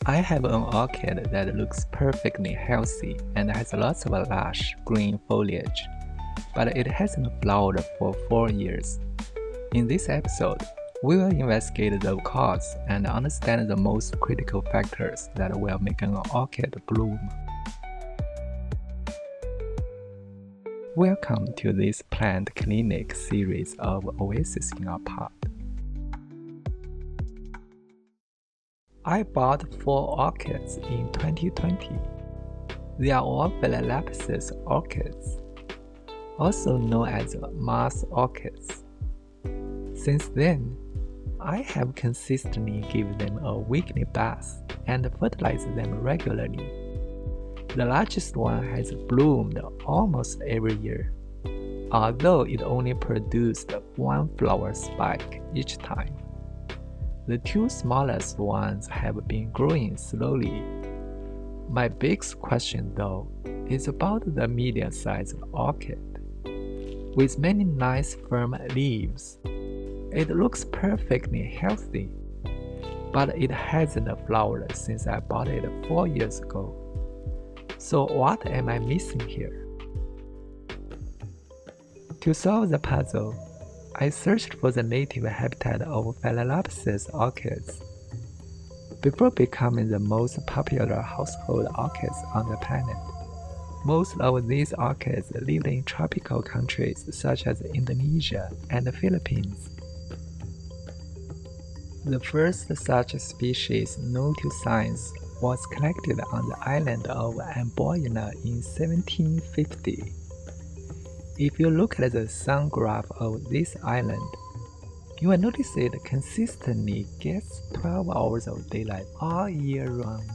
I have an orchid that looks perfectly healthy and has lots of lush green foliage, but it hasn't flowered for 4 years. In this episode, we will investigate the cause and understand the most critical factors that will make an orchid bloom. Welcome to this plant clinic series of Oasis in a Pot. I bought 4 orchids in 2020. They are all Phalaenopsis orchids, also known as Mars orchids. Since then, I have consistently given them a weekly bath and fertilized them regularly. The largest one has bloomed almost every year, although it only produced 1 flower spike each time. The 2 smallest ones have been growing slowly. My biggest question though is about the medium-sized orchid. With many nice firm leaves, it looks perfectly healthy, but it hasn't flowered since I bought it 4 years ago. So what am I missing here? To solve the puzzle, I searched for the native habitat of Phalaenopsis orchids. Before becoming the most popular household orchids on the planet, most of these orchids lived in tropical countries such as Indonesia and the Philippines. The first such species known to science was collected on the island of Amboyna in 1750. If you look at the sun graph of this island, you will notice it consistently gets 12 hours of daylight all year round.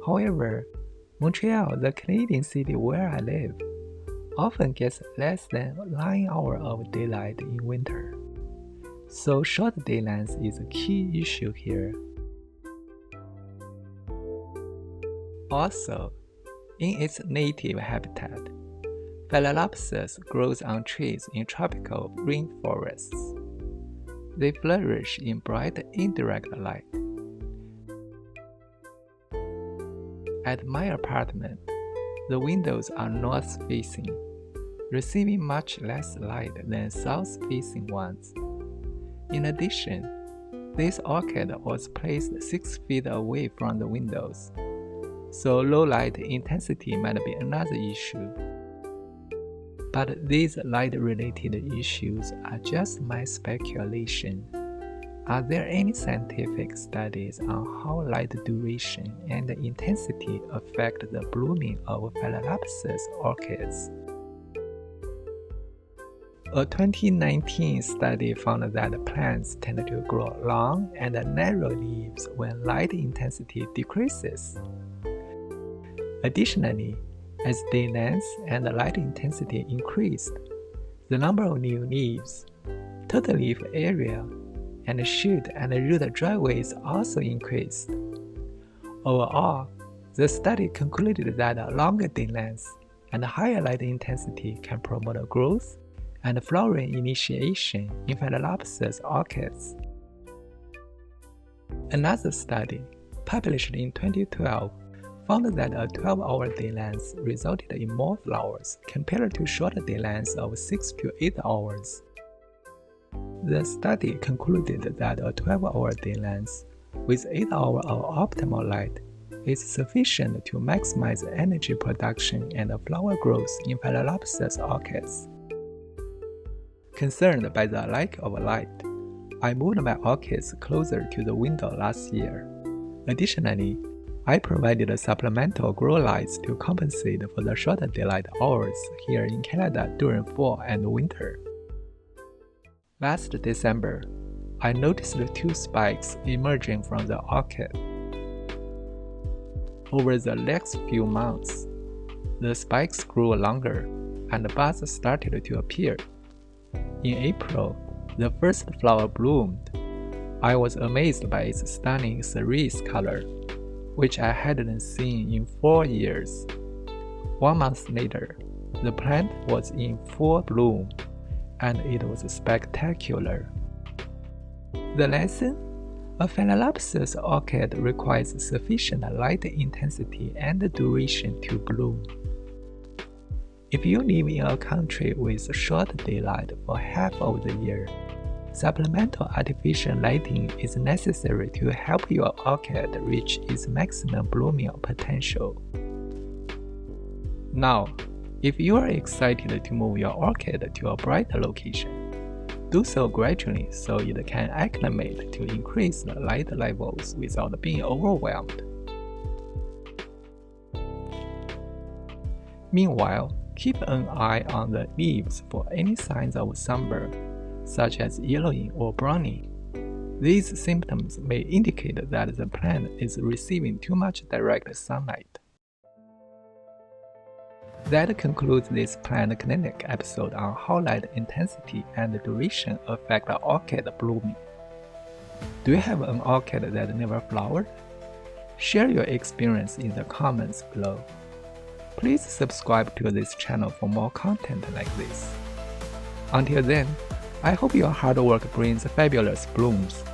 However, Montreal, the Canadian city where I live, often gets less than 9 hours of daylight in winter. So short day length is a key issue here. Also, in its native habitat, Phalaenopsis grows on trees in tropical rainforests. They flourish in bright indirect light. At my apartment, the windows are north-facing, receiving much less light than south-facing ones. In addition, this orchid was placed 6 feet away from the windows, so low light intensity might be another issue. But these light-related issues are just my speculation. Are there any scientific studies on how light duration and intensity affect the blooming of Phalaenopsis orchids? A 2019 study found that plants tend to grow long and narrow leaves when light intensity decreases. Additionally, as day length and light intensity increased, the number of new leaves, total leaf area, and shoot and root driveways also increased. Overall, the study concluded that longer day length and higher light intensity can promote growth and flowering initiation in Phalaenopsis orchids. Another study, published in 2012, found that a 12-hour day length resulted in more flowers compared to shorter day lengths of 6 to 8 hours. The study concluded that a 12-hour day length with 8 hours of optimal light is sufficient to maximize energy production and flower growth in Phalaenopsis orchids. Concerned by the lack of light, I moved my orchids closer to the window last year. Additionally, I provided supplemental grow lights to compensate for the shorter daylight hours here in Canada during fall and winter. Last December, I noticed 2 spikes emerging from the orchid. Over the next few months, the spikes grew longer and buds started to appear. In April, the first flower bloomed. I was amazed by its stunning cerise color, which I hadn't seen in 4 years. 1 month later, the plant was in full bloom, and it was spectacular. The lesson? A Phalaenopsis orchid requires sufficient light intensity and duration to bloom. If you live in a country with short daylight for half of the year, supplemental artificial lighting is necessary to help your orchid reach its maximum blooming potential. Now, if you are excited to move your orchid to a brighter location, do so gradually so it can acclimate to increase the light levels without being overwhelmed. Meanwhile, keep an eye on the leaves for any signs of sunburn, such as yellowing or browning. These symptoms may indicate that the plant is receiving too much direct sunlight. That concludes this plant clinic episode on how light intensity and duration affect orchid blooming. Do you have an orchid that never flowered? Share your experience in the comments below. Please subscribe to this channel for more content like this. Until then, I hope your hard work brings fabulous blooms.